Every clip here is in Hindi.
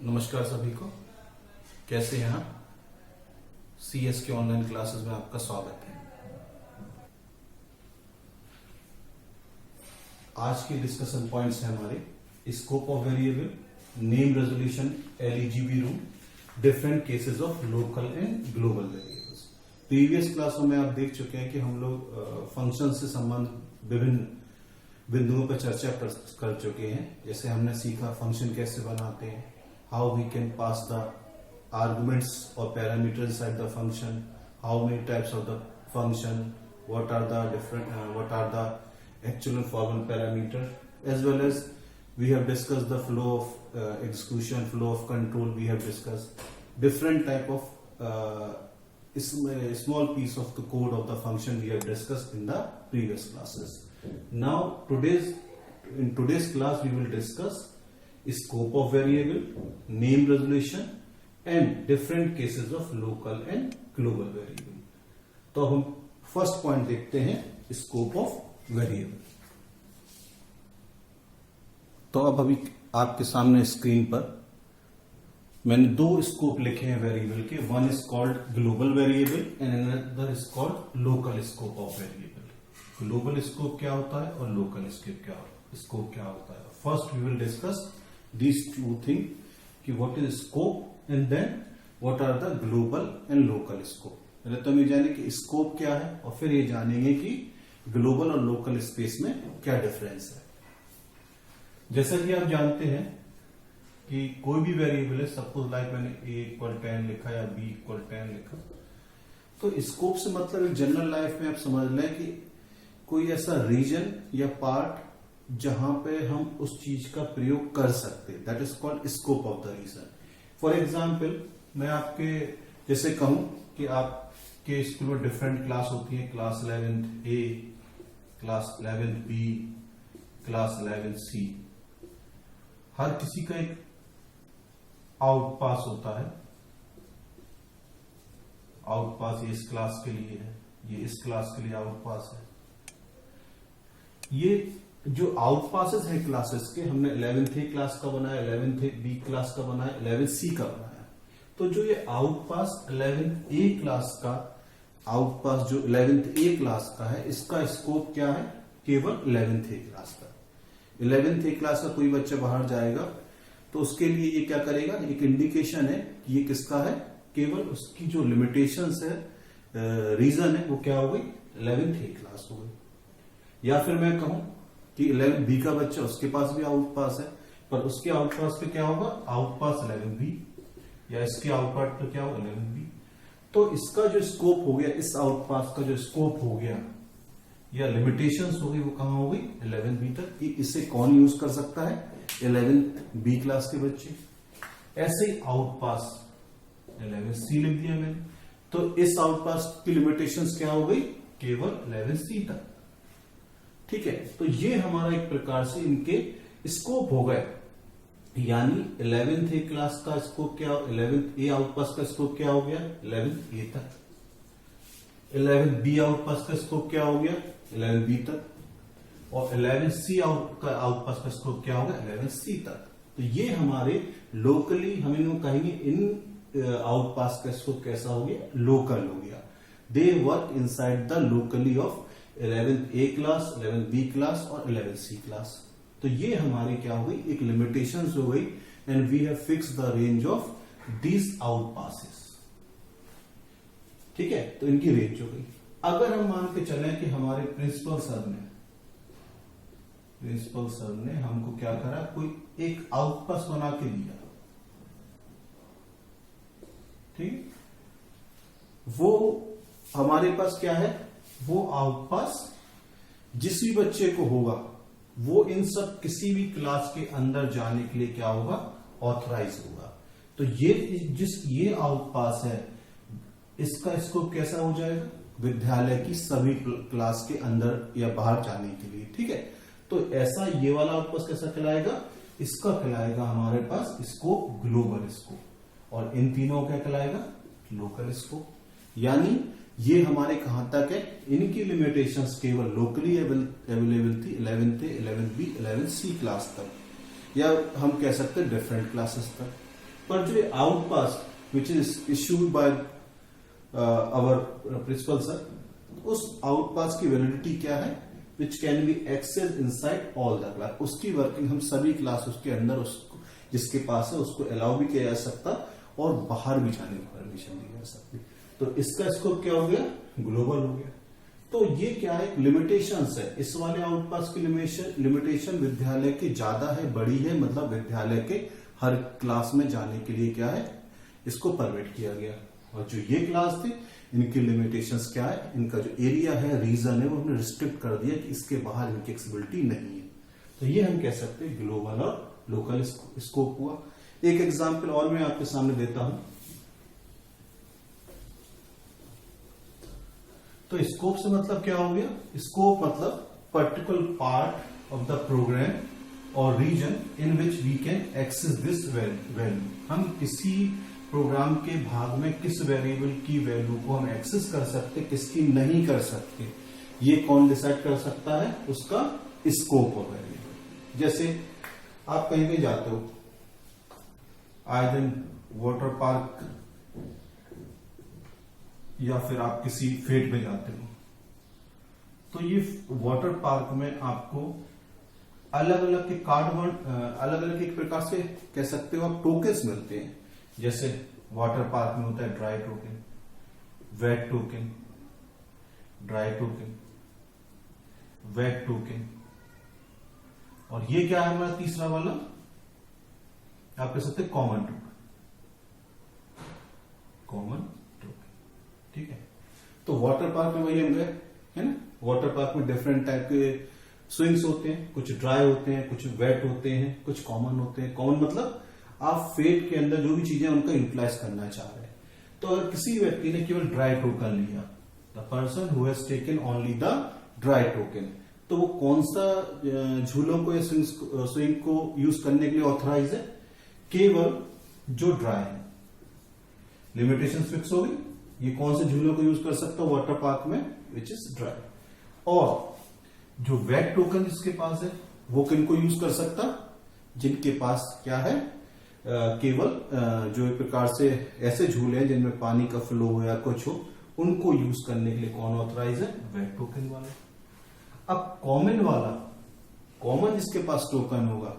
नमस्कार सभी को, कैसे हैं आप? सीएस के ऑनलाइन क्लासेस में आपका स्वागत है। आज के डिस्कशन पॉइंट्स हैं हमारे scope of variable, name resolution, LEGB rule, different cases of local and global variables. Previous क्लासों में आप देख चुके हैं कि हम लोग फंक्शन से संबंध विभिन्न बिंदुओं पर चर्चा कर चुके हैं। जैसे हमने सीखा फंक्शन कैसे बनाते हैं, how we can pass the arguments or parameters inside the function, how many types of the function, what are the actual and formal parameters, as well as we have discussed the flow of execution, flow of control. We have discussed different type of small piece of the code of the function we have discussed in the previous classes. Now in today's class we will discuss scope of variable, name resolution and different cases of local and global variable. तो हम फर्स्ट पॉइंट देखते हैं स्कोप ऑफ वेरिएबल। तो अब अभी आपके सामने स्क्रीन पर मैंने दो स्कोप लिखे हैं वेरिएबल के। One is called global variable and another is called local scope of variable. Global scope क्या होता है और लोकल स्कोप क्या होता है। First we will discuss these two things कि what is scope and then what are the global and local scope। पहले तो हम ये जाने कि scope क्या है और फिर ये जानेंगे कि global और local space में क्या डिफरेंस है। जैसा कि आप जानते हैं कि कोई भी वेरिएबल है, सपोज लाइक मैंने a इक्वल 10 लिखा या b इक्वल 10 लिखा, तो स्कोप से मतलब जनरल लाइफ में आप समझ लें कि कोई ऐसा रीजन या पार्ट जहां पे हम उस चीज का प्रयोग कर सकते, that is called scope of the region. For example मैं आपके जैसे कहूं कि आपके स्कूल में डिफरेंट क्लास होती है, class 11th A, class 11th B, class 11th C. हर किसी का एक आउट पास होता है। आउट पास ये इस क्लास के लिए है, ये इस क्लास के लिए आउट पास है। ये जो आउट पासेस है क्लासेस के, हमने 11th ए क्लास का बनाया, 11th बी क्लास का बनाया, 11th सी का बनाया। तो जो ये out pass 11th A class का आउट पास जो 11th ए क्लास का है, इसका स्कोप क्या है? केवल 11th ए क्लास का। 11th ए क्लास का कोई बच्चा बाहर जाएगा तो उसके लिए ये क्या करेगा, एक इंडिकेशन है कि ये किसका है, केवल उसकी जो लिमिटेशंस है, रीजन है, वो क्या हो गई, 11th ए क्लास हो गई। या फिर मैं कहूं कि 11th बी का बच्चा, उसके पास भी आउट पास है, पर उसके आउट पास पे क्या होगा, आउट पास 11th बी, या इसके आउट पास पे क्या होगा, 11th बी। तो इसका जो स्कोप हो गया, इस आउट पास का जो स्कोप हो गया या लिमिटेशंस हो गई, वो कहां हो गई, 11th बी तक। इसे कौन यूज कर सकता है, 11th बी क्लास के बच्चे। ऐसे ही आउट पास 11th सी लिख दिया मैंने, तो इस आउट पास की लिमिटेशंस क्या हो गई, केवल 11th सी तक। ठीक है, तो ये हमारा एक प्रकार से इनके स्कोप हो गए। यानी 11th ए क्लास का स्कोप क्या, 11th ए आउट पास का स्कोप क्या हो गया, 11th ए तक। 11th बी आउट पास का स्कोप क्या हो गया, 11th बी तक। और 11th सी आउट पास का स्कोप क्या हो गया, 11th सी तक। तो ये हमारे लोकली, हम इनको कहेंगे इन आउट पास का स्कोप कैसा हो गया, लोकल हो गया। They work inside the locally of 11th A class, 11th B class और 11th सी क्लास। तो ये हमारी क्या हो गई, एक लिमिटेशंस हो गई, and we have fix the range of these out passes. ठीक है, तो इनकी रेंज हो गई। अगर हम मान के चलें कि हमारे प्रिंसिपल सर ने हमको क्या करा, कोई एक आउट पास बना के दिया, ठीक, वो हमारे पास क्या है, वो आउट पास जिस भी बच्चे को होगा वो इन सब किसी भी क्लास के अंदर जाने के लिए क्या होगा, ऑथराइज होगा। तो ये आउट पास है, इसका स्कोप कैसा हो जाएगा, विद्यालय की सभी क्लास के अंदर या बाहर जाने के लिए। ठीक है, तो ऐसा ये वाला आउट पास कैसा कहलाएगा, इसका कहलाएगा हमारे पास स्कोप ग्लोबल स्कोप, और इन तीनों क्या कहलाएगा, लोकल स्कोप। यानी ये हमारे कहां तक है, इनकी लिमिटेशंस केवल लोकली अवेलेबल थी 11th ए, 11th बी, 11th सी क्लास तक, या हम कह सकते हैं डिफरेंट क्लासेस तक। पर जो out pass which is issued by our principal sir, उस आउट पास की वैलिडिटी क्या है, which can be access inside all the class, उसकी वर्किंग हम सभी क्लास उसके अंदर उसको जिसके पास है उसको अलाउ भी किया जा सकता और बाहर भी जाने की परमिशन दी जा सकती। तो इसका स्कोप क्या हो गया, ग्लोबल हो गया। तो ये क्या है, लिमिटेशंस है। इस वाले आउटपास की लिमिटेशन विद्यालय की ज्यादा है, बड़ी है, मतलब विद्यालय के हर क्लास में जाने के लिए क्या है, इसको परमिट किया गया। और जो ये क्लास थी इनकी लिमिटेशंस क्या है, इनका जो एरिया है, रीजन है, वो हमने रिस्ट्रिक्ट कर दिया कि इसके बाहर इनकी एक्सेसिबिलिटी नहीं है। तो ये हम कह सकते हैं ग्लोबल और लोकल स्कोप हुआ। एक एग्जांपल और मैं आपके सामने देता हूं। तो स्कोप से मतलब क्या हो गया, स्कोप मतलब particular part of the program और region in which we can access this value. हम किसी प्रोग्राम के भाग में किस वेरिएबल की वैल्यू को हम एक्सेस कर सकते, किसकी नहीं कर सकते, ये कौन डिसाइड कर सकता है, उसका स्कोप ऑफ वेरिएबल। जैसे आप कहीं भी जाते हो, आए दिन वाटर पार्क या फिर आप किसी फेट में जाते हो, तो ये वाटर पार्क में आपको अलग अलग के कार्ड, अलग अलग एक प्रकार से कह सकते हो आप टोकन्स मिलते हैं। जैसे वाटर पार्क में होता है dry token, wet token, dry token, wet token, और ये क्या है हमारा तीसरा वाला, आप कह सकते हैं कॉमन टोकन, कॉमन टोकन। ठीक है, तो वाटर पार्क में वही हम गए है ना, वाटर पार्क में डिफरेंट टाइप के स्विंग्स होते हैं, कुछ ड्राई होते हैं, कुछ वेट होते हैं, कुछ कॉमन होते हैं। कॉमन मतलब आप फेट के अंदर जो भी चीजें उनका यूटिलाइज करना चाह रहे हैं। तो अगर किसी व्यक्ति ने केवल ड्राई टोकन लिया, the person who has taken only the dry token, तो वो कौन सा झूलों को या स्विंग को यूज करने के लिए ऑथराइज है, केवल जो ड्राई है। लिमिटेशन फिक्स हो गई, ये कौन से झूलों को यूज कर सकता है वाटर पार्क में, विच इज ड्राई। और जो वेट टोकन जिसके पास है वो किन को यूज कर सकता, जिनके पास क्या है, केवल जो एक प्रकार से ऐसे झूले हैं जिनमें पानी का फ्लो हो या कुछ हो, उनको यूज करने के लिए कौन ऑथराइज है, वेट टोकन वाला। अब कॉमन वाला, कॉमन जिसके पास टोकन होगा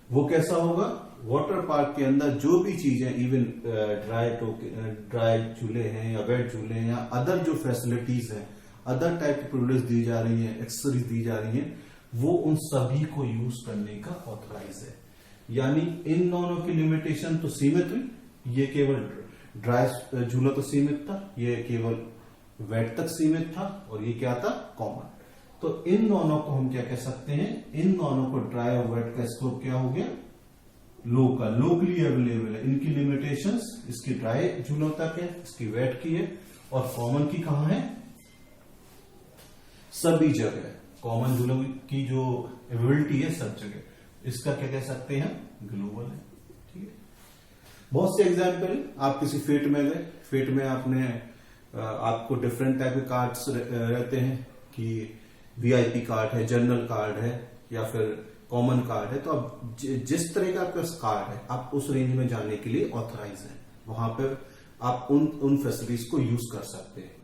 वो कैसा होगा, वाटर पार्क के अंदर जो भी चीजें, इवन ड्राई झूले हैं या वेट झूले हैं या अदर जो फैसिलिटीज हैं, अदर टाइप की प्रोडक्ट्स दी जा रही है, एक्सेसरीज दी जा रही है, वो उन सभी को यूज करने का ऑथराइज है। यानी इन दोनों की लिमिटेशन तो सीमित हुई, ये केवल ड्राई झूला तो सीमित था, ये केवल वेट तक सीमित था, और ये क्या था, कॉमन। तो इन दोनों को हम क्या कह सकते हैं, इन दोनों को ड्राई और वेट का स्कोप क्या हो गया, लोकल, लोकली अवेलेबल है। इनकी लिमिटेशंस इसकी ड्राई झूलों तक है, इसकी वेट की है, और कॉमन की कहां है, सभी जगह। कॉमन झूलों की जो एबिलिटी है सब जगह, इसका क्या कह सकते हैं, ग्लोबल है। ठीक है, बहुत से एग्जाम्पल, आप किसी फेट में गए, फेट में आपने आपको डिफरेंट टाइप के कार्ड्स रहते हैं कि वीआईपी कार्ड है, जनरल कार्ड है, या फिर कॉमन कार्ड है। तो अब जिस तरह का आपका कार्ड है, आप उस रेंज में जाने के लिए ऑथराइज है, वहां पर आप उन फैसिलिटीज को यूज कर सकते हैं।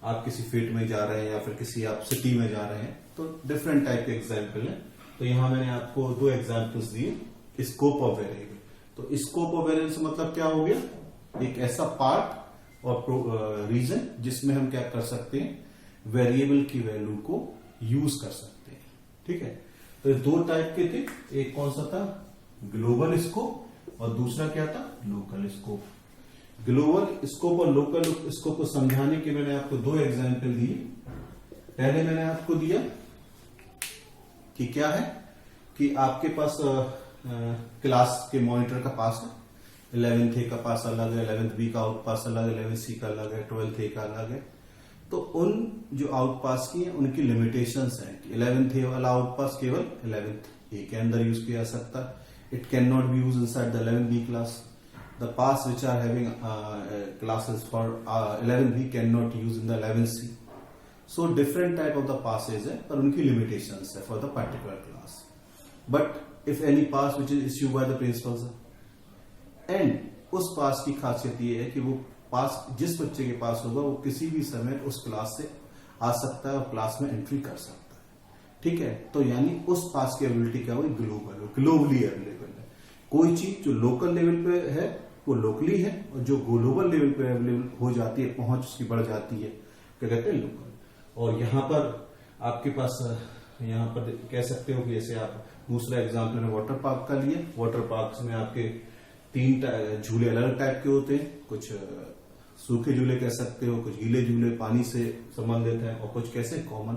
आप किसी फील्ड में जा रहे हैं या फिर किसी आप सिटी में जा रहे हैं, तो डिफरेंट टाइप के एग्जाम्पल है। तो यहां मैंने आपको 2 एग्जाम्पल्स दिए, स्कोप ऑफ वेरिएबल। तो स्कोप ऑफ वेरिएबल से मतलब क्या हो गया, एक ऐसा पार्ट और रीजन जिसमें हम क्या कर सकते हैं, वेरिएबल की वैल्यू को यूज कर सकते हैं। ठीक है, तो 2 टाइप के थे, एक कौन सा था, ग्लोबल स्कोप, और दूसरा क्या था, लोकल स्कोप। ग्लोबल स्कोप और लोकल स्कोप को समझाने के मैंने आपको 2 एग्जाम्पल दिए। पहले मैंने आपको दिया कि क्या है कि आपके पास क्लास के मॉनिटर का पास है, 11th A का पास अलग है, 11th B का आउट पास अलग है, 11th C का अलग है, 12th A का अलग है। तो उन जो आउट पास की है उनकी लिमिटेशंस हैं। 11th A वाला आउट पास केवल 11th A के अंदर यूज किया जा सकता है। It can not be use inside the 11th B class. The pass which are having classes for 11th B can not use in the 11th C। So different type of the passes है, पर उनकी लिमिटेशंस है for the particular class. But if any pass which is issued by the principal, and उस पास की खासियत ये है कि वो पास जिस बच्चे के पास होगा वो किसी भी समय उस क्लास से आ सकता है और क्लास में एंट्री कर सकता है। ठीक है, तो यानी उस पास की एबिलिटी क्या हुई, ग्लोबल, ग्लोबली अवेलेबल है। कोई चीज जो लोकल लेवल पे है वो लोकली है, और जो ग्लोबल लेवल पे अवेलेबल हो जाती है, पहुंच उसकी बढ़ जाती है, क्या कहते हैं, लोकल। और यहाँ पर आपके पास यहाँ पर कह सकते हो कि जैसे आप दूसरा एग्जाम्पल है वाटर पार्क का लिए। वाटर पार्क में आपके 3 झूले अलग टाइप के होते हैं, कुछ सूखे झूले कह सकते हो, कुछ गीले झूले पानी से संबंधित है, और कुछ कैसे कॉमन।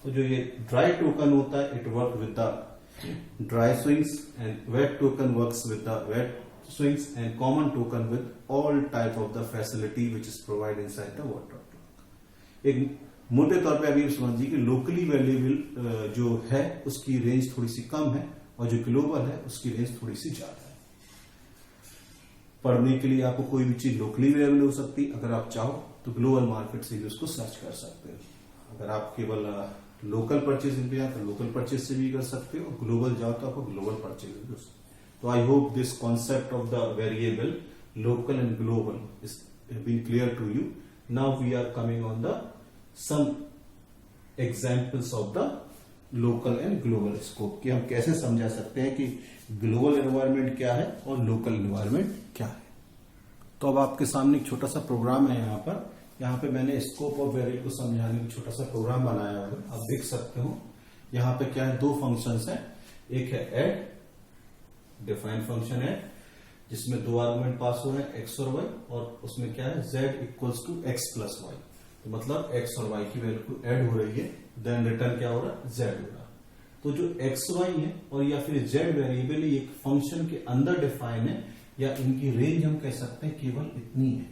तो जो ये ड्राई टोकन होता है, it work with the dry swings, and wet token works with the wet swings, and common token with all type of the facility which is provided inside the water park। एक मोटे तौर पे अभी समझिए कि लोकली अवेलेबल जो है उसकी रेंज थोड़ी सी कम है, और जो ग्लोबल है उसकी रेंज थोड़ी सी ज्यादा है। पढ़ने के लिए आपको कोई भी चीज लोकली अवेलेबल हो सकती है, अगर आप चाहो तो ग्लोबल मार्केट से भी उसको सर्च कर सकते हो। अगर आप केवल लोकल परचेज पे जाए तो लोकल परचेज से भी कर सकते हो, ग्लोबल जाओ तो आपको ग्लोबल परचेज भी कर सकते हो। So I hope this concept of the variable local and global is being clear to you. Now we are coming on the some examples of the local and global scope कि हम कैसे समझा सकते हैं कि global environment क्या है और local environment क्या है। तो अब आपके सामने एक छोटा सा प्रोग्राम है। यहाँ पे मैंने स्कोप ऑफ वेरिएबल को समझाने का छोटा सा प्रोग्राम बनाया हुआ है। आप देख सकते हो यहाँ पे क्या है, 2 फंक्शंस हैं। एक है ऐड, डिफाइन फंक्शन है जिसमें 2 आर्गुमेंट पास हो रहे हैं, एक्स और वाई, और उसमें क्या है, z equals to X plus Y. तो मतलब एक्स और वाई की वैल्यू ऐड हो रही है, देन रिटर्न क्या हो रहा है, z हो रहा है। तो जो एक्स वाई है और या फिर z वेरिएबल एक फंक्शन के अंदर डिफाइन है, या इनकी रेंज हम कह सकते हैं केवल इतनी है,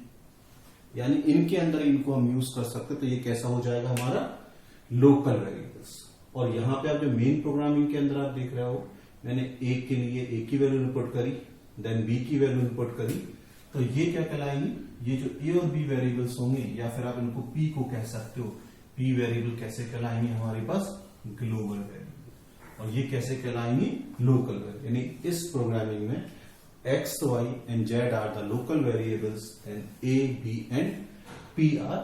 यानी इनके अंदर इनको हम यूज कर सकते हैं। तो ये कैसा हो जाएगा हमारा लोकल वेरिएबल्स। और यहाँ पे आप जो मेन प्रोग्रामिंग के अंदर आप देख रहे हो, मैंने ए के लिए ए की वैल्यू इनपुट करी, देन बी की वैल्यू इनपुट करी, तो ये क्या कहलाएंगे, ये जो ए और बी वेरिएबल्स होंगे, या फिर आप इनको पी को कह सकते हो। पी वेरिएबल कैसे कहलाएंगे हमारे पास, ग्लोबल वेरिएबल, और ये कैसे कहलाएंगे, लोकल वेरिएबल। यानी इस प्रोग्रामिंग में X, Y and Z are the local variables, and A, B and P are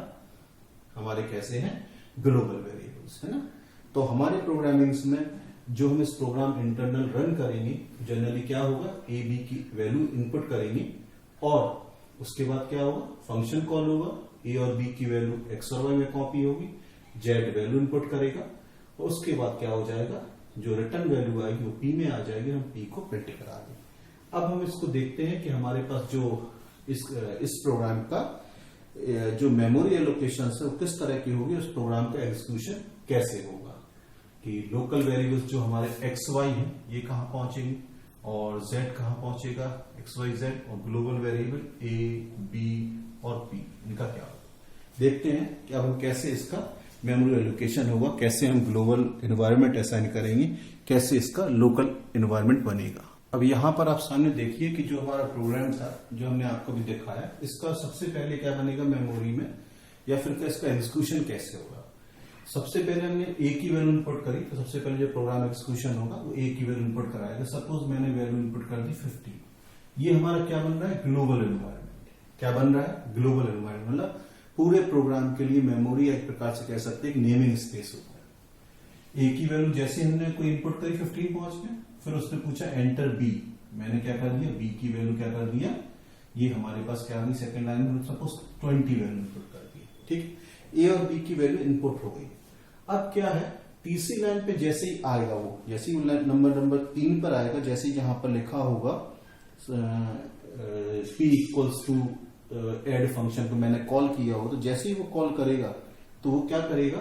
हमारे कैसे हैं, ग्लोबल वेरिएबल्स, है ना। तो हमारे प्रोग्रामिंग्स में जो हम इस प्रोग्राम इंटरनल रन करेंगे, जनरली क्या होगा, ए बी की वैल्यू इनपुट करेंगे, और उसके बाद क्या होगा, फंक्शन कॉल होगा, ए और बी की वैल्यू एक्स और वाई में कॉपी होगी, जेड वैल्यू इनपुट करेगा, और उसके बाद क्या हो जाएगा, जो रिटर्न वैल्यू आएगी वो पी में आ जाएगी, हम पी को प्रिंट करा देंगे। अब हम इसको देखते हैं कि हमारे पास जो इस प्रोग्राम का जो मेमोरी एलोकेशन है वो किस तरह की होगी, उस प्रोग्राम का एग्जीक्यूशन कैसे होगा, कि लोकल वेरिएबल्स जो हमारे एक्स वाई हैं ये कहां पहुंचेंगे, और जेड कहां पहुंचेगा, एक्स वाई जेड, और ग्लोबल वेरिएबल ए, बी और पी, इनका क्या होगा। देखते हैं कि अब हम कैसे इसका मेमोरी एलोकेशन होगा, कैसे हम ग्लोबल एनवायरनमेंट असाइन करेंगे, कैसे इसका लोकल एनवायरनमेंट बनेगा। अब यहां पर आप सामने देखिए कि जो हमारा प्रोग्राम था, जो हमने आपको भी दिखाया, इसका सबसे पहले क्या बनेगा मेमोरी में, या फिर इसका एग्जीक्यूशन कैसे होगा। सबसे पहले हमने ए की वैल्यू इनपुट करी, तो सबसे पहले जो प्रोग्राम एग्जीक्यूशन होगा वो ए की वैल्यू इनपुट कराएगा। सपोज मैंने वैल्यू इनपुट कर दी 50, ये हमारा क्या बन रहा है, ग्लोबल एनवायरनमेंट। क्या बन रहा है, ग्लोबल एनवायरनमेंट, मतलब पूरे प्रोग्राम के लिए मेमोरी एक प्रकार से कह सकते हैं एक नेमिंग स्पेस होता है। ए की वैल्यू जैसे हमने कोई इनपुट करी 15 पहुंच गए, फिर उसने पूछा एंटर बी, मैंने क्या कर दिया, बी की वैल्यू क्या कर दिया, ये हमारे पास क्या आ गई, सेकंड लाइन में सपोज 20 वैल्यू इनपुट कर दी, ठीक, ए और बी की वैल्यू इनपुट हो गई। अब क्या है, तीसरी लाइन पे जैसे ही आएगा, वो जैसे ही नंबर 3 पर आएगा, जैसे ही यहां पर लिखा होगा P equals to add function को मैंने कॉल किया हो, तो जैसे ही वो कॉल करेगा तो वो क्या करेगा,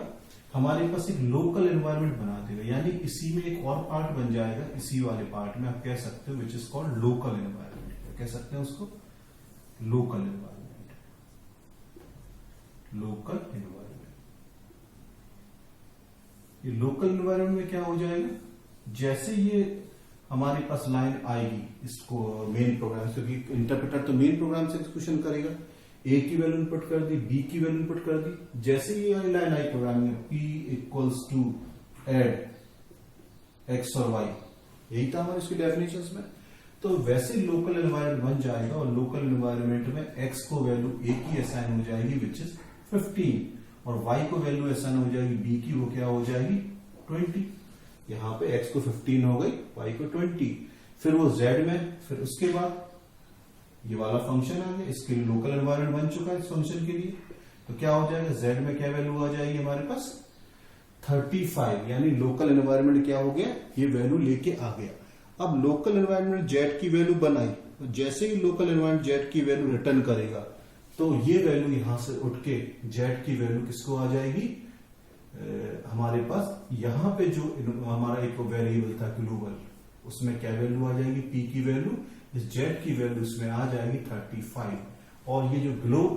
हमारे पास एक लोकल एनवायरनमेंट बना देगा, यानी इसी में एक और पार्ट बन जाएगा, इसी वाले पार्ट में आप कह सकते हो which is called local environment. कह सकते हैं उसको लोकल एनवायरनमेंट, लोकल एनवायरनमेंट। ये लोकल एनवायरनमेंट में क्या हो जाएगा, जैसे ये हमारे पास लाइन आएगी इसको मेन प्रोग्राम से, क्योंकि इंटरप्रेटर तो मेन प्रोग्राम से एक्जीक्यूशन करेगा, ए की वैल्यू इनपुट कर दी, बी की वैल्यू इनपुट कर दी, जैसे ही ये लाइन आई प्रोग्राम में P equals to add X और वाई, यही था हमारे इसकी डेफिनेशन में। तो वैसे लोकल एनवायरमेंट बन जाएगा और लोकल एनवायरमेंट में x को वैल्यू a की असाइन हो जाएगी विच इज 15 और y को वैल्यू असाइन हो जाएगी b की, वो क्या हो जाएगी 20। यहाँ पे x को 15 हो गई, y को 20, फिर वो z में, फिर उसके बाद ये वाला फंक्शन आ गया, इसके लिए लोकल एनवायरमेंट बन चुका है इस फंक्शन के लिए। तो क्या हो जाएगा, z में क्या वैल्यू आ जाएगी हमारे पास 35, यानी लोकल एनवायरमेंट क्या हो गया, ये वैल्यू लेके आ गया। अब लोकल एनवायरमेंट z की वैल्यू बनाई, तो जैसे ही लोकल एनवायरमेंट z की वैल्यू रिटर्न करेगा तो ये वैल्यू यहां से उठ के z की वैल्यू किसको आ जाएगी, हमारे पास यहाँ पे जो हमारा एक वेरिएबल था ग्लोबल, उसमें क्या वैल्यू आ जाएगी, p की वैल्यू, इस z की वैल्यू इसमें आ जाएगी 35। और ये जो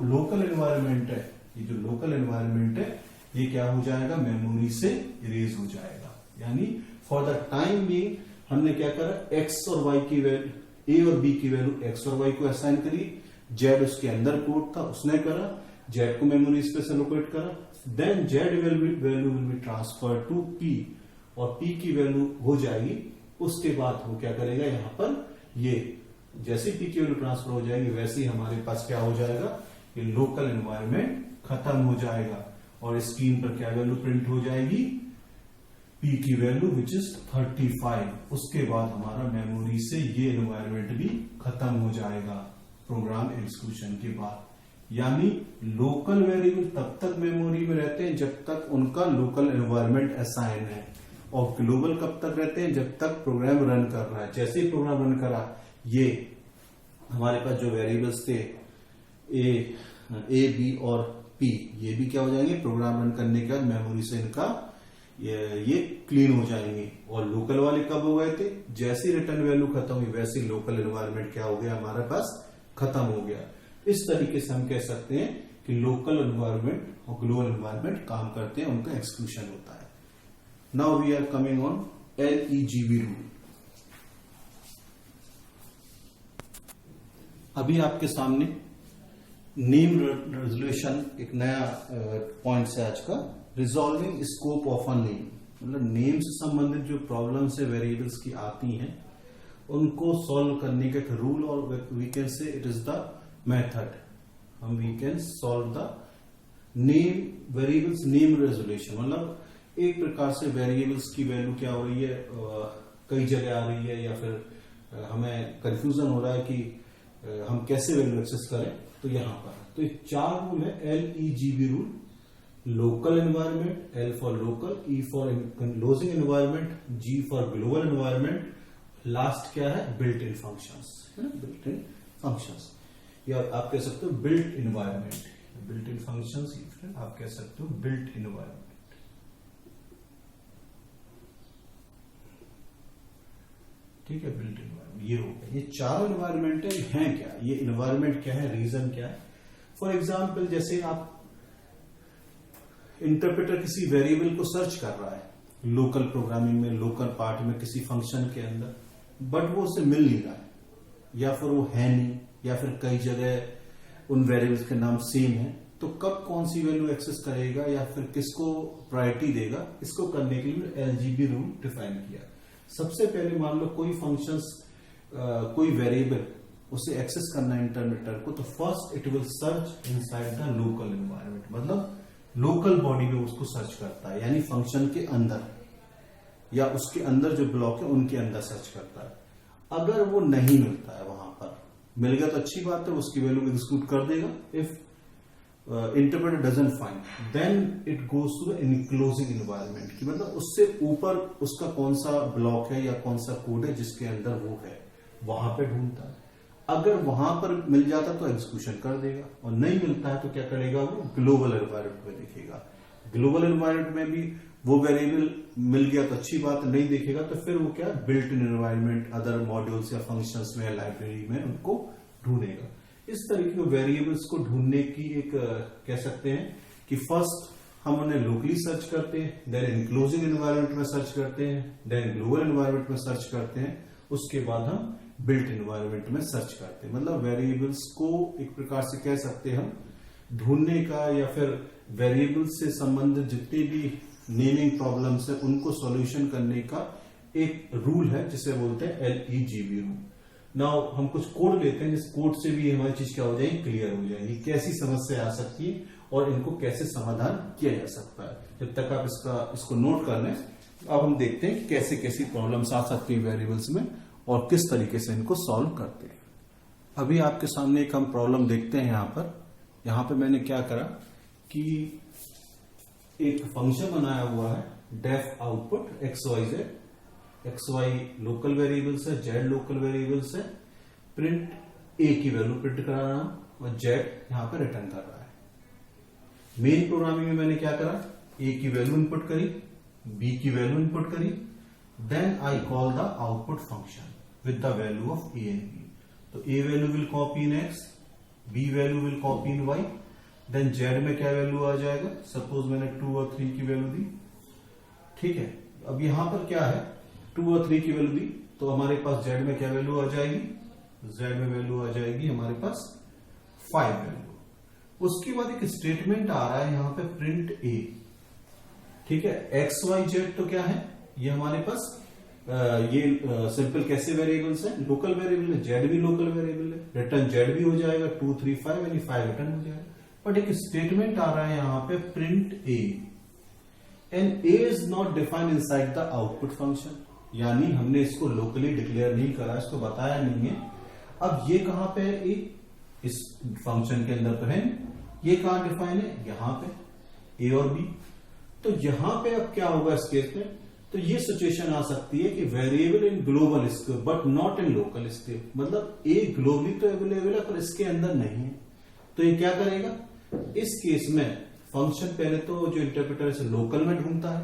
लोकल एनवायरमेंट है, ये जो लोकल एनवायरमेंट है ये क्या हो जाएगा, मेमोरी से इरेज हो जाएगा। यानी फॉर द टाइम बीइंग हमने क्या करा, x और y की वैल्यू, a और b की वैल्यू x और y को असाइन करी, z उसके अंदर कोड था उसने करा, z को मेमोरी स्पेस एलोकेट करा, then z value will be transfer to p और p की वैल्यू हो जाएगी। उसके बाद वो क्या करेगा, यहाँ पर ये जैसे p की वैल्यू ट्रांसफर हो जाएगी वैसे ही हमारे पास क्या हो जाएगा, ये लोकल एनवायरमेंट खत्म हो जाएगा और स्क्रीन पर क्या वैल्यू प्रिंट हो जाएगी, p की वैल्यू विच इज 35। उसके बाद हमारा मेमोरी से ये एनवायरमेंट भी खत्म हो जाएगा प्रोग्राम एग्जीक्यूशन के बाद। यानी लोकल वेरिएबल तब तक मेमोरी में रहते हैं जब तक उनका लोकल एनवायरमेंट असाइन है, और ग्लोबल कब तक रहते हैं, जब तक प्रोग्राम रन कर रहा है। जैसे ही प्रोग्राम रन करा, ये हमारे पास जो वेरिएबल्स थे ए बी और पी, ये भी क्या हो जाएंगे, प्रोग्राम रन करने के बाद मेमोरी से इनका ये क्लीन हो जाएंगे। और लोकल वाले कब हो गए थे, जैसे ही रिटर्न वैल्यू खत्म हुई वैसे लोकल एनवायरमेंट क्या हो गया, हमारे पास खत्म हो गया। इस तरीके से हम कह सकते हैं कि लोकल एनवायरमेंट और ग्लोबल एनवायरमेंट काम करते हैं, उनका एक्सक्यूशन होता है। Now we are coming on LEGB rule. अभी आपके सामने नेम रेजोल्यूशन एक नया पॉइंट है आज का, resolving scope of a name. मतलब नेम से संबंधित जो प्रॉब्लम्स है वेरिएबल्स की आती हैं उनको सॉल्व करने का एक रूल, और we can say it is the method. हम we can solve the name variables name resolution. मतलब एक प्रकार से वेरिएबल्स की वैल्यू क्या हो रही है, कई जगह आ रही है, या फिर हमें कंफ्यूजन हो रहा है कि हम कैसे वैल्यू एक्सेस करें। तो यहां पर तो 4 रूल है LEGB rule. Local environment, L for local, E for enclosing environment, G for global environment, last क्या है, built in functions, built in functions, या आप कह सकते हो built environment, built in functions, आप कह सकते हो बिल्ट इन्वायरमेंट। ठीक है, बिल्ट इन्वायरमेंट ये हो गया। ये 4 इन्वायरमेंट है क्या, ये इन्वायरमेंट क्या है, रीजन क्या है। फॉर एग्जाम्पल जैसे आप इंटरप्रेटर किसी वेरिएबल को सर्च कर रहा है लोकल प्रोग्रामिंग में, लोकल पार्ट में, किसी फंक्शन के अंदर, बट वो उसे मिल नहीं रहा है, या फिर वो है नहीं, या फिर कई जगह उन वेरिएबल्स के नाम सेम है, तो कब कौन सी वैल्यू एक्सेस करेगा या फिर किसको प्रायोरिटी देगा, इसको करने के लिए LGB रूल डिफाइन किया। सबसे पहले मान लो कोई फंक्शंस कोई वेरिएबल उसे एक्सेस करना है इंटरप्रेटर को, तो first it will search inside the local environment, मतलब लोकल बॉडी में उसको सर्च करता है, यानी फंक्शन के अंदर या उसके अंदर जो ब्लॉक है उनके अंदर सर्च करता है। अगर वो नहीं मिलता है, वहां पर मिल गया तो अच्छी बात है, उसकी वैल्यू एग्जीक्यूट कर देगा। If interpreter doesn't find, then it goes to the enclosing environment, की मतलब उससे ऊपर उसका कौन सा ब्लॉक है या कौन सा कोड है जिसके अंदर वो है, वहां पे ढूंढता है। अगर वहां पर मिल जाता तो एग्जीक्यूशन कर देगा, और नहीं मिलता है तो क्या करेगा, वो ग्लोबल एनवायरमेंट में देखेगा। ग्लोबल एनवायरमेंट में भी वो वेरिएबल मिल गया तो अच्छी बात, नहीं देखेगा तो फिर वो क्या, built in environment other modules या फंक्शंस में या लाइब्रेरी में उनको ढूंढेगा। इस तरीके के वेरिएबल्स को ढूंढने की एक कह सकते हैं कि फर्स्ट हम उन्हें लोकली सर्च करते हैं, देन इनक्लोजिंग एनवायरमेंट में सर्च करते हैं, देन ग्लोबल एनवायरमेंट में सर्च करते हैं, उसके बाद हम बिल्ट एनवायरमेंट में सर्च करते हैं। मतलब वेरिएबल्स को एक प्रकार से कह सकते हैं हम ढूंढने का, या फिर वेरिएबल्स से संबंधित जितने भी नेमिंग प्रॉब्लम्स है उनको सॉल्यूशन करने का एक रूल है जिसे बोलते हैं LEGB रूल। नाउ हम कुछ कोड लेते हैं, जिस कोड से भी हमारी चीज क्या हो जाएगी, क्लियर हो जाएगी, कैसी समस्या आ सकती है और इनको कैसे समाधान किया जा सकता है। जब तक आप इसको नोट कर लें, अब हम देखते हैं कैसे कैसी प्रॉब्लम्स आ सकती है वेरिएबल्स में और किस तरीके से इनको सॉल्व करते हैं। अभी आपके सामने एक हम प्रॉब्लम देखते हैं। यहाँ पे मैंने क्या करा कि एक फंक्शन बनाया हुआ है, def output X Y Z, X Y local variables है, जेड लोकल वेरिएबल्स है, प्रिंट ए की वैल्यू प्रिंट करा रहा हूं और जेड यहां पे रिटर्न कर रहा है। मेन प्रोग्रामिंग में मैंने क्या करा, ए की वैल्यू इनपुट करी, बी की वैल्यू इनपुट करी, then I call the output function with the value of A and B. तो A value will copy in X, B value will copy in Y, then Z में क्या वैल्यू आ जाएगा, सपोज मैंने 2 और 3 की वैल्यू दी, ठीक है। अब यहां पर क्या है, 2 और 3 की वैल्यू दी, तो हमारे पास जेड में क्या वैल्यू आ जाएगी, जेड में वैल्यू आ जाएगी हमारे पास 5 वैल्यू। उसके बाद एक स्टेटमेंट आ रहा है यहां पे प्रिंट ए, ठीक है। एक्स वाई जेड तो क्या है, ये हमारे पास ये सिंपल कैसे वेरिएबल्स हैं, लोकल वेरिएबल है, जेड भी लोकल वेरिएबल है, रिटर्न जेड भी हो जाएगा, 2 3 5 यानी 5 रिटर्न हो जाएगा। बट एक स्टेटमेंट आ रहा है यहां पे print A and A is not defined inside the output function, यानी हमने इसको लोकली डिक्लेयर नहीं करा, इसको बताया नहीं है। अब ये कहां पे है, ए इस फंक्शन के अंदर तो है, ये कहां डिफाइन है, यहां पे ए और बी। तो यहां पे अब क्या होगा इस केस में, तो ये सिचुएशन आ सकती है कि variable in global scope but not in local scope, मतलब ए ग्लोबली तो अवेलेबल है पर इसके अंदर नहीं है। तो ये क्या करेगा, इस केस में फंक्शन पहले तो जो इंटरप्रेटर इसे लोकल में ढूंढता है,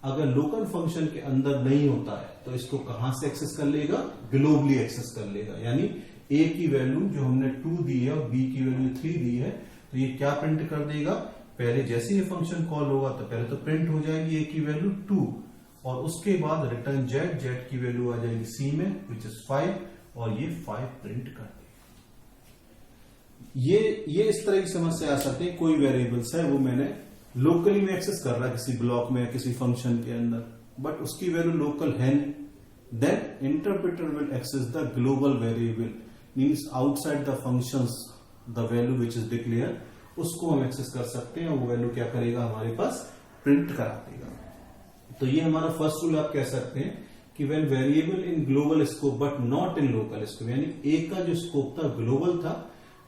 अगर लोकल फंक्शन के अंदर नहीं होता है तो इसको कहां से एक्सेस कर लेगा, ग्लोबली एक्सेस कर लेगा। यानी ए की वैल्यू जो हमने 2 दी है और बी की वैल्यू 3 दी है, तो ये क्या प्रिंट कर देगा, पहले जैसे ये फंक्शन कॉल होगा तो पहले तो प्रिंट हो जाएगी ए की वैल्यू 2 और उसके बाद रिटर्न जेड, जेड की वैल्यू आ जाएगी सी में विच इज 5 और ये 5 प्रिंट कर देगा। ये इस तरह की समस्या आ सकती है, कोई वेरिएबल्स है वो मैंने लोकली में एक्सेस कर रहा है किसी ब्लॉक में किसी फंक्शन के अंदर, बट उसकी वैल्यू लोकल है, then interpreter will access the global variable, means outside the functions the value which is declare, उसको हम एक्सेस कर सकते हैं। वो वैल्यू क्या करेगा, हमारे पास प्रिंट करा देगा। तो ये हमारा फर्स्ट रूल आप कह सकते हैं कि when variable in global scope but not in local scope, यानी ए का जो स्कोप था ग्लोबल था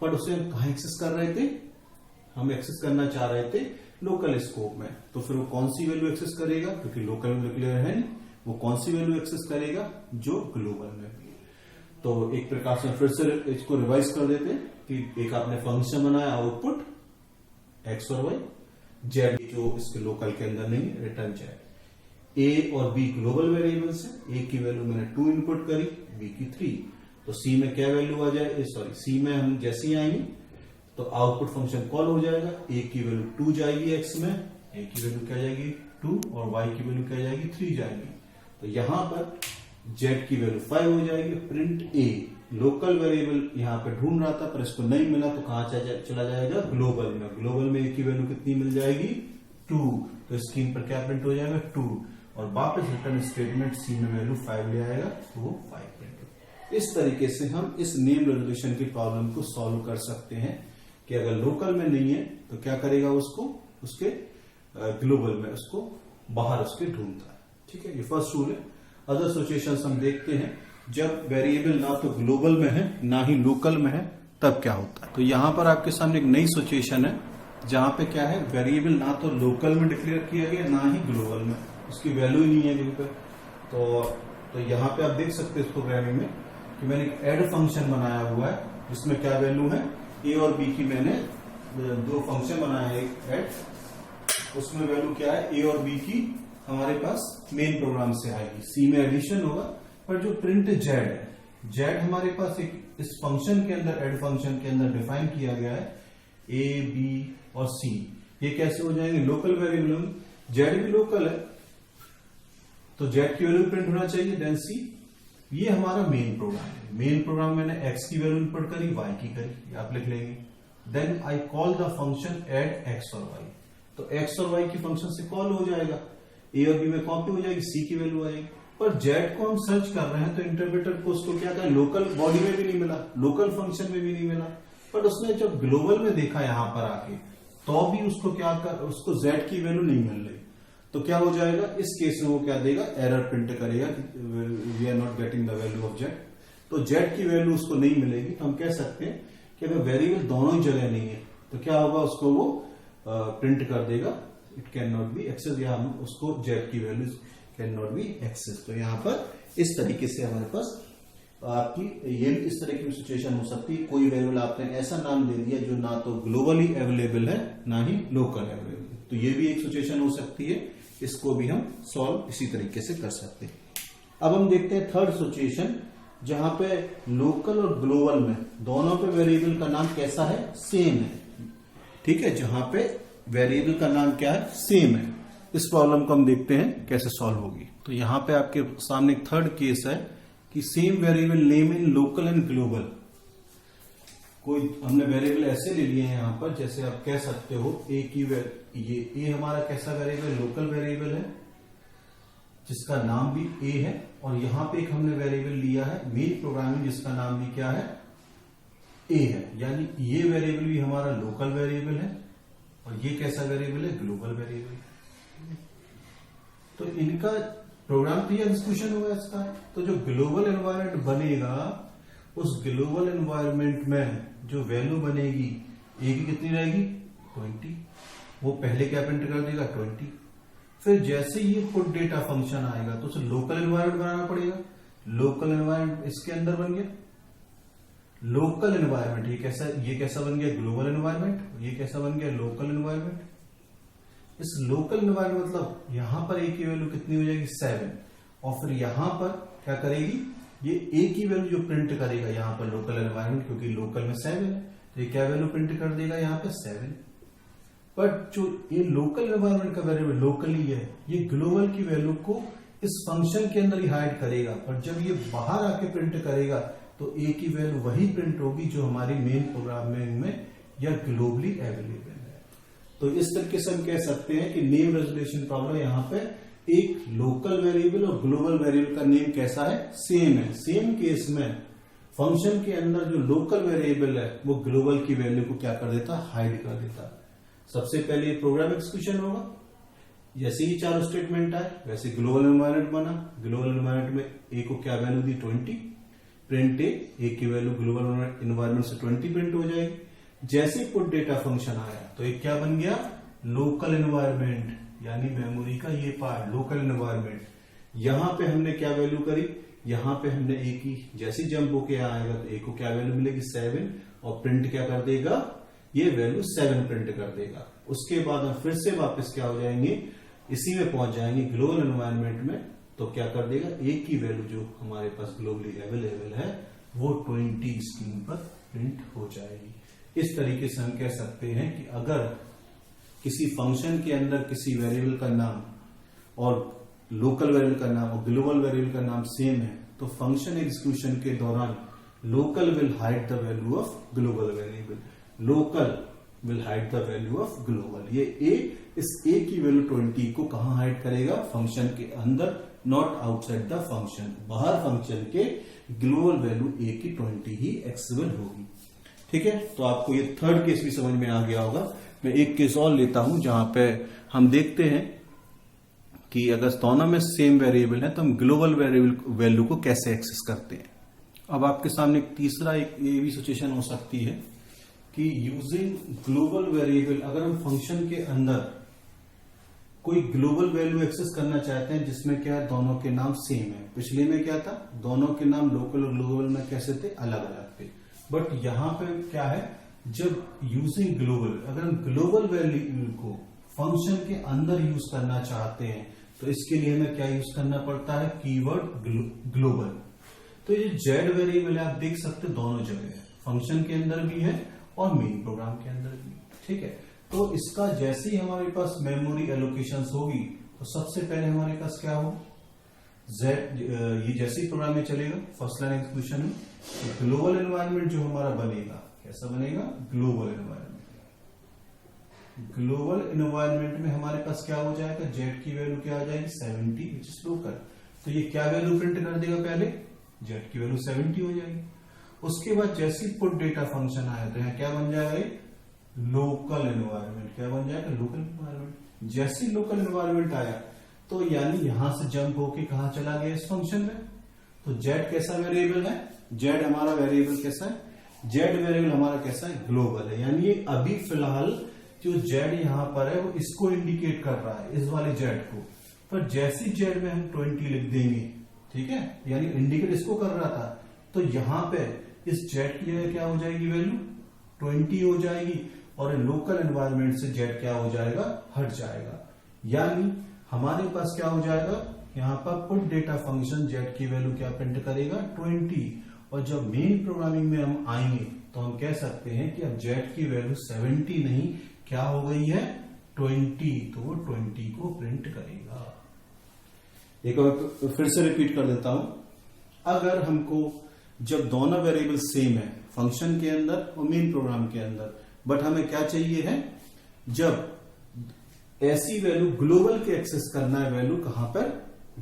बट उसे हम कहां एक्सेस कर रहे थे, हम एक्सेस करना चाह रहे थे लोकल स्कोप में, तो फिर वो कौन सी वैल्यू एक्सेस करेगा, क्योंकि लोकल में डिक्लेयर है नहीं, वो कौन सी वैल्यू एक्सेस करेगा, जो ग्लोबल में भी। तो एक प्रकार से फिर से इसको रिवाइज कर देते हैं कि एक आपने फंक्शन बनाया आउटपुट एक्स और वाई, जेड जो इसके लोकल के अंदर नहीं, रिटर्न जेड। ए और बी ग्लोबल वेरिएबल्स है, ए की वैल्यू मैंने 2 इनपुट करी, बी की 3, तो सी में क्या वैल्यू आ जाए, सॉरी सी में हम जैसे ही आएंगे तो आउटपुट फंक्शन कॉल हो जाएगा, ए की वैल्यू 2 जाएगी एक्स में, ए की वैल्यू क्या जाएगी 2 और वाई की वैल्यू क्या जाएगी 3 जाएगी। तो यहां पर जेड की वैल्यू 5 हो जाएगी, प्रिंट ए लोकल वेरिएबल यहां पे ढूंढ रहा था पर इसको नहीं मिला तो कहां चला जाएगा, ग्लोबल में। ग्लोबल में ए की वैल्यू कितनी मिल जाएगी 2, तो स्क्रीन पर क्या प्रिंट हो जाएगा 2 और वापस रिटर्न स्टेटमेंट सी में वैल्यू 5 ले आएगा तो वो 5 प्रिंट हो। इस तरीके से हम इस नेम रेजोल्यूशन की प्रॉब्लम को सॉल्व कर सकते हैं कि अगर लोकल में नहीं है तो क्या करेगा, उसको उसके ग्लोबल में उसको बाहर उसके ढूंढता है। ठीक है, ये फर्स्ट रूल है। अदर सिचुएशंस हम देखते हैं जब वेरिएबल ना तो ग्लोबल में है ना ही लोकल में है, तब क्या होता है। तो यहां पर आपके सामने एक नई सिचुएशन है जहां पे क्या है, वेरिएबल ना तो लोकल में डिक्लेयर किया गया ना ही ग्लोबल में, उसकी वैल्यू ही नहीं है कहीं पर। तो यहाँ पे आप देख सकते हैं इस प्रोग्रामिंग में कि मैंने एक ऐड फंक्शन बनाया हुआ है जिसमें क्या वैल्यू है, ए और बी की मैंने 2 फंक्शन बनाया है, एक ऐड, उसमें वैल्यू क्या है, ए और बी की हमारे पास मेन प्रोग्राम से आएगी, सी में एडिशन होगा, पर जो प्रिंट जेड है, जेड हमारे पास एक इस फंक्शन के अंदर, ऐड फंक्शन के अंदर डिफाइन किया गया है, ए बी और सी, ये कैसे हो जाएंगे, लोकल वेरिएबल, जेड भी लोकल है तो जेड की वैल्यू प्रिंट होना चाहिए, देन सी। ये हमारा मेन प्रोग्राम है। मेन प्रोग्राम मैंने एक्स की वैल्यू इनपुट करी, वाई की करी, आप लिख लेंगे। Then I call the function add X और वाई, तो एक्स और वाई की फंक्शन से कॉल हो जाएगा, ए और बी में कॉपी हो जाएगी, सी की वैल्यू आएगी। पर जेड को हम सर्च कर रहे हैं तो इंटरप्रेटर को उसको क्या कहा, लोकल बॉडी में भी नहीं मिला, लोकल फंक्शन में भी नहीं मिला, बट उसने जब ग्लोबल में देखा यहां पर आके तो भी उसको क्या कर, उसको जेड की वैल्यू नहीं मिल रही, तो क्या हो जाएगा, इस केस में वो क्या देगा, एरर प्रिंट करेगा, we are not getting the value of Z. तो जेड की वैल्यू उसको नहीं मिलेगी। तो हम कह सकते हैं कि अगर वेरिएबल दोनों ही जगह नहीं है तो क्या होगा, उसको वो प्रिंट कर देगा, it can not be access, या हम उसको जेड की value can not be access. तो यहाँ पर इस तरीके से हमारे पास आपकी ये इस तरह की सिचुएशन हो सकती है, कोई वेरिएबल आपने ऐसा नाम दे दिया जो ना तो ग्लोबली अवेलेबल है ना ही लोकल अवेलेबल, तो ये भी एक सिचुएशन हो सकती है, इसको भी हम सॉल्व इसी तरीके से कर सकते हैं। अब हम देखते हैं थर्ड सिचुएशन, जहां पे लोकल और ग्लोबल में दोनों पे वेरिएबल का नाम कैसा है, सेम है। ठीक है, जहां पे वेरिएबल का नाम क्या है, सेम है। इस प्रॉब्लम को हम देखते हैं कैसे सॉल्व होगी। तो यहां पे आपके सामने एक थर्ड केस है कि same variable name in local and global. कोई हमने वेरिएबल ऐसे ले लिए हैं यहां पर, जैसे आप कह सकते हो ए की ये ए हमारा कैसा वेरिएबल, लोकल वेरिएबल है जिसका नाम भी ए है, और यहां पे एक हमने वेरिएबल लिया है मेन प्रोग्रामिंग जिसका नाम भी क्या है, ए है, यानी ये वेरिएबल भी हमारा लोकल वेरिएबल है और ये कैसा वेरिएबल है, ग्लोबल वेरिएबल। तो इनका प्रोग्राम तो ये एग्जीक्यूशन हुआ इसका। तो जो ग्लोबल एनवायरनमेंट बनेगा, उस ग्लोबल एनवायरनमेंट में जो वैल्यू बनेगी ए की कितनी रहेगी, 20, वो पहले क्या प्रिंट कर देगा, 20। फिर जैसे ये पुट डेटा फंक्शन आएगा तो उसे लोकल एनवायरनमेंट बनाना पड़ेगा, लोकल एनवायरनमेंट इसके अंदर बन गया लोकल एनवायरनमेंट, ये कैसा बन गया, ग्लोबल एनवायरनमेंट, ये कैसा बन गया, लोकल एनवायरनमेंट। इस लोकल एनवायरनमेंट मतलब यहां पर ए की वैल्यू कितनी हो जाएगी, 7, और फिर यहां पर क्या करेगी, ये ए की वैल्यू जो प्रिंट करेगा यहां पर लोकल एनवायरनमेंट, क्योंकि लोकल में 7 है, तो ये क्या वैल्यू प्रिंट कर देगा यहाँ पे 7। बट जो ये लोकल एनवायरनमेंट का वेरिएबल लोकली है, ये ग्लोबल की वैल्यू को इस फंक्शन के अंदर ही हाइड करेगा, पर जब ये बाहर आके प्रिंट करेगा तो ए की वैल्यू वही प्रिंट होगी जो हमारी मेन प्रोग्रामिंग में या ग्लोबली अवेलेबल है। तो इस तरीके से हम कह सकते हैं कि नेम रेजोल्यूशन प्रॉब्लम यहाँ पे एक लोकल वेरिएबल और ग्लोबल वेरिएबल का नेम कैसा है, सेम है। सेम केस में फंक्शन के अंदर जो लोकल वेरिएबल है वो ग्लोबल की वैल्यू को क्या कर देता, हाइड कर देता। सबसे पहले प्रोग्राम एग्जीक्यूशन होगा, जैसे ही चारों स्टेटमेंट आए वैसे ग्लोबल एनवायरनमेंट बना, ग्लोबल एनवायरनमेंट में ए को क्या वैल्यू दी, 20, प्रिंट ए की वैल्यू ग्लोबल एनवायरनमेंट से 20 प्रिंट हो जाएगी। जैसे पुट डेटा फंक्शन आया तो एक क्या बन गया, लोकल एनवायरनमेंट, यानी मेमोरी का ये पार्ट लोकल एनवायरनमेंट। यहां पे हमने क्या वैल्यू करी, यहां पे हमने ए की जैसी जंप होके आएगा तो ए को क्या वैल्यू मिलेगी, 7, और प्रिंट क्या कर देगा, ये वैल्यू 7 प्रिंट कर देगा। उसके बाद हम फिर से वापस क्या हो जाएंगे, इसी में पहुंच जाएंगे ग्लोबल एनवायरनमेंट में, तो क्या कर देगा, ए की वैल्यू जो हमारे पास ग्लोबली अवेलेबल है वो 20 स्क्रीन पर प्रिंट हो जाएगी। इस तरीके से हम कह सकते हैं कि अगर किसी फंक्शन के अंदर किसी वेरिएबल का नाम और लोकल वेरिएबल का नाम और ग्लोबल वेरिएबल का नाम सेम है तो फंक्शन एग्जीक्यूशन के दौरान local will hide the value of global variable, local will hide the value of global. ये ए, इस ए की वैल्यू 20 को कहां हाइड करेगा, फंक्शन के अंदर, नॉट आउटसाइड द फंक्शन। बाहर फंक्शन के ग्लोबल वैल्यू ए की 20 ही एक्सेसिबल होगी। ठीक है, तो आपको ये थर्ड केस भी समझ में आ गया होगा। मैं एक केस और लेता हूं जहां पे हम देखते हैं कि अगर दोनों में सेम वेरिएबल है तो हम ग्लोबल वेरिएबल वैल्यू को कैसे एक्सेस करते हैं। अब आपके सामने तीसरा एक ये भी सिचुएशन हो सकती है कि यूजिंग ग्लोबल वेरिएबल, अगर हम फंक्शन के अंदर कोई ग्लोबल वैल्यू एक्सेस करना चाहते हैं जिसमें क्या है, दोनों के नाम सेम है। पिछले में क्या था, दोनों के नाम लोकल और ग्लोबल में कैसे थे, अलग अलग थे। बट यहां पे क्या है, जब यूजिंग ग्लोबल, अगर हम ग्लोबल वैल्यू को फंक्शन के अंदर यूज करना चाहते हैं तो इसके लिए हमें क्या यूज करना पड़ता है, कीवर्ड ग्लोबल। तो ये जेड वेरिएबल आप देख सकते दोनों जगह है, फंक्शन के अंदर भी है और मेन प्रोग्राम के अंदर भी। ठीक है, तो इसका जैसे ही हमारे पास मेमोरी एलोकेशन होगी तो सबसे पहले हमारे पास क्या होगा, जेड, ये जैसे ही प्रोग्राम में चलेगा फर्स्ट लाइन एग्जीक्यूशन में, तो ग्लोबल एनवायरनमेंट जो हमारा बनेगा कैसा बनेगा, ग्लोबल एनवायरनमेंट। ग्लोबल एनवायरनमेंट में हमारे पास क्या हो जाएगा, जेड की वैल्यू क्या आ जाएगी, 70, विच इज लोकल। तो ये क्या वैल्यू प्रिंट कर देगा, पहले z की वैल्यू 70 हो जाएगी। उसके बाद जैसे पुट डेटा फंक्शन आया तो यहाँ क्या बन जाएगा, लोकल एनवायरमेंट। क्या बन जाएगा, लोकल एनवायरमेंट। जैसे लोकल एनवायरमेंट आया तो यानी यहां से जंप होके कहां चला गया, इस फंक्शन में। तो z कैसा वेरिएबल है, z हमारा वेरिएबल कैसा है, z वेरिएबल हमारा कैसा है, ग्लोबल है। यानी ये अभी फिलहाल जो z यहाँ पर है वो इसको इंडिकेट कर रहा है, इस वाले z को। पर जैसी z में हम 20 लिख देंगे, ठीक है, यानी इंडिकेट इसको कर रहा था, तो यहां पे इस z की जगह क्या हो जाएगी, वैल्यू 20 हो जाएगी, और लोकल एनवायरमेंट से z क्या हो जाएगा, हट जाएगा। यानी हमारे पास क्या हो जाएगा, यहाँ पर पुट डेटा फंक्शन z की वैल्यू क्या प्रिंट करेगा, 20। और जब मेन प्रोग्रामिंग में हम आएंगे तो हम कह सकते हैं कि अब z की वैल्यू 70 नहीं, क्या हो गई है, 20। तो वो 20 को प्रिंट करेगा। एक बार फिर से रिपीट कर देता हूं, अगर हमको जब दोनों वेरिएबल सेम है फंक्शन के अंदर और मेन प्रोग्राम के अंदर, बट हमें क्या चाहिए है, जब ऐसी वैल्यू ग्लोबल के एक्सेस करना है, वैल्यू कहां पर,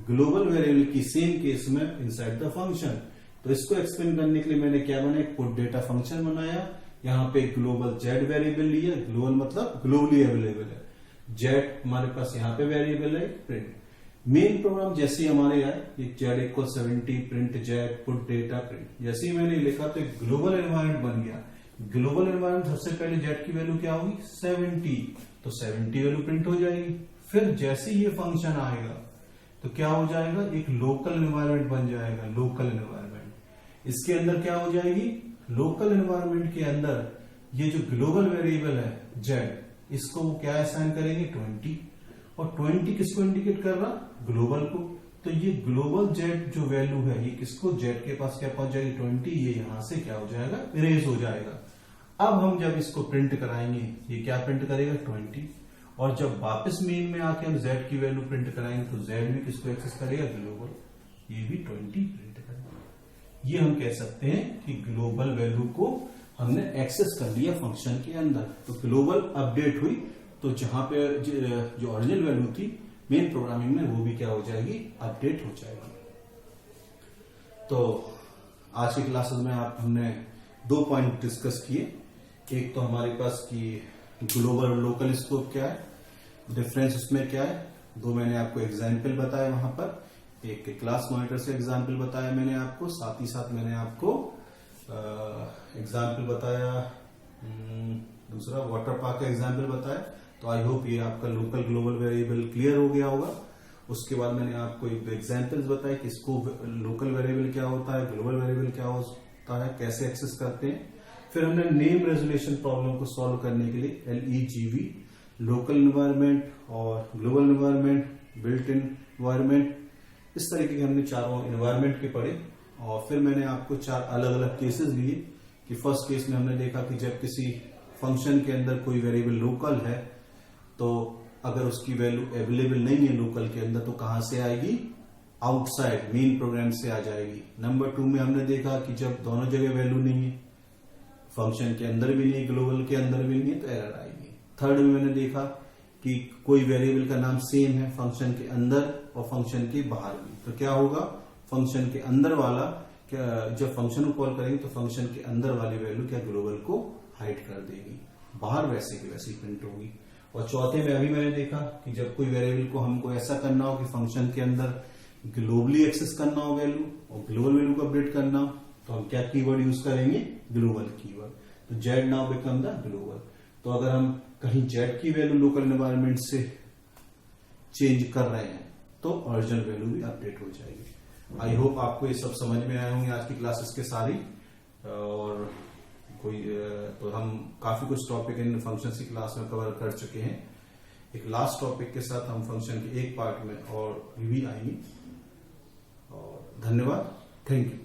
ग्लोबल वेरिएबल की सेम केस में इनसाइड द फंक्शन। तो इसको एक्सप्लेन करने के लिए मैंने क्या बनाया, एक पुट डेटा फंक्शन बनाया, यहाँ पे ग्लोबल z वेरिएबल लिया, ग्लोबल मतलब ग्लोबली अवेलेबल है, z हमारे पास यहाँ पे वेरिएबल है, प्रिंट। मेन प्रोग्राम जैसे ही हमारे आए, z equal 70 print z put data print, जैसे ही मैंने लिखा तो एक ग्लोबल एनवायरमेंट बन गया। ग्लोबल एनवायरमेंट सबसे पहले z की वैल्यू क्या होगी, 70, तो 70 वैल्यू प्रिंट हो जाएगी। फिर जैसे ही ये फंक्शन आएगा तो क्या हो जाएगा, एक लोकल एनवायरमेंट बन जाएगा, लोकल एनवायरमेंट। इसके अंदर क्या हो जाएगी, लोकल एनवायरमेंट के अंदर ये जो ग्लोबल वेरिएबल है z, इसको वो क्या असाइन करेंगे, 20। और 20 किसको इंडिकेट कर रहा, ग्लोबल को। तो ये ग्लोबल z जो वैल्यू है ये किसको, z के पास क्या पहुंच जाएगी, 20। ये यहां से क्या हो जाएगा, इरेज हो जाएगा। अब हम जब इसको प्रिंट कराएंगे, ये क्या प्रिंट करेगा, 20। और जब वापस मेन में आके हम z की वैल्यू प्रिंट कराएंगे तो z भी किसको एक्सेस करेगा, ग्लोबल, ये भी 20 प्रिंट करेगा। ये हम कह सकते हैं कि ग्लोबल वैल्यू को हमने एक्सेस कर लिया फंक्शन के अंदर। तो ग्लोबल अपडेट हुई, तो जहां पे जो ओरिजिनल वैल्यू थी मेन प्रोग्रामिंग में, वो भी क्या हो जाएगी, अपडेट हो जाएगी। तो आज की क्लासेस में हमने 2 पॉइंट डिस्कस किए। एक तो हमारे पास कि ग्लोबल और लोकल स्कोप क्या है, डिफरेंस उसमें क्या है। 2 मैंने आपको एग्जाम्पल बताया वहां पर, एक क्लास मॉनिटर से एग्जाम्पल बताया मैंने आपको, साथ ही साथ मैंने आपको एग्जाम्पल बताया, दूसरा वाटर पार्क का एग्जाम्पल बताया। तो आई होप ये आपका लोकल ग्लोबल वेरिएबल क्लियर हो गया होगा। उसके बाद मैंने आपको एक एग्जाम्पल्स बताया कि इसको लोकल वेरिएबल क्या होता है, ग्लोबल वेरिएबल क्या होता है, कैसे एक्सेस करते हैं। फिर हमने नेम रेजोल्यूशन प्रॉब्लम को सॉल्व करने के लिए LEGV, लोकल एनवायरनमेंट और global environment, built in environment, इस तरीके के हमने चारों एनवायरनमेंट के पढ़े। और फिर मैंने आपको 4 अलग अलग केसेस लिए कि फर्स्ट केस में हमने देखा कि जब किसी फंक्शन के अंदर कोई वेरिएबल लोकल है तो अगर उसकी वैल्यू अवेलेबल नहीं है लोकल के अंदर तो कहां से आएगी, आउटसाइड मेन प्रोग्राम से आ जाएगी। नंबर 2 में हमने देखा कि जब दोनों जगह वैल्यू नहीं है, फंक्शन के अंदर भी नहीं, ग्लोबल के अंदर भी नहीं है, तो एरर आएगी। थर्ड में मैंने देखा कि कोई वेरिएबल का नाम सेम है फंक्शन के अंदर और फंक्शन के बाहर भी, तो क्या होगा, फंक्शन के अंदर वाला जब फंक्शन को कॉल करेंगे तो फंक्शन के अंदर वाली वैल्यू क्या ग्लोबल को हाइड कर देगी, बाहर वैसे की वैसी प्रिंट होगी। और चौथे में अभी मैंने देखा कि जब कोई वेरिएबल को हमको ऐसा करना हो कि फंक्शन के अंदर ग्लोबली एक्सेस करना हो वैल्यू और ग्लोबल वैल्यू को अपडेट करना हो, तो हम क्या कीवर्ड यूज करेंगे, ग्लोबल कीवर्ड। तो z now become the global. तो अगर हम कहीं z की वैल्यू लोकल एनवायरनमेंट से चेंज कर रहे हैं तो ओरिजिनल वैल्यू भी अपडेट हो जाएगी। आई होप आपको ये सब समझ में आए होंगे आज की क्लासेस के सारी। और कोई तो हम काफी कुछ टॉपिक इन फंक्शन की क्लास में कवर कर चुके हैं। एक लास्ट टॉपिक के साथ हम फंक्शन के एक पार्ट में और भी आएंगे। और धन्यवाद, थैंक यू।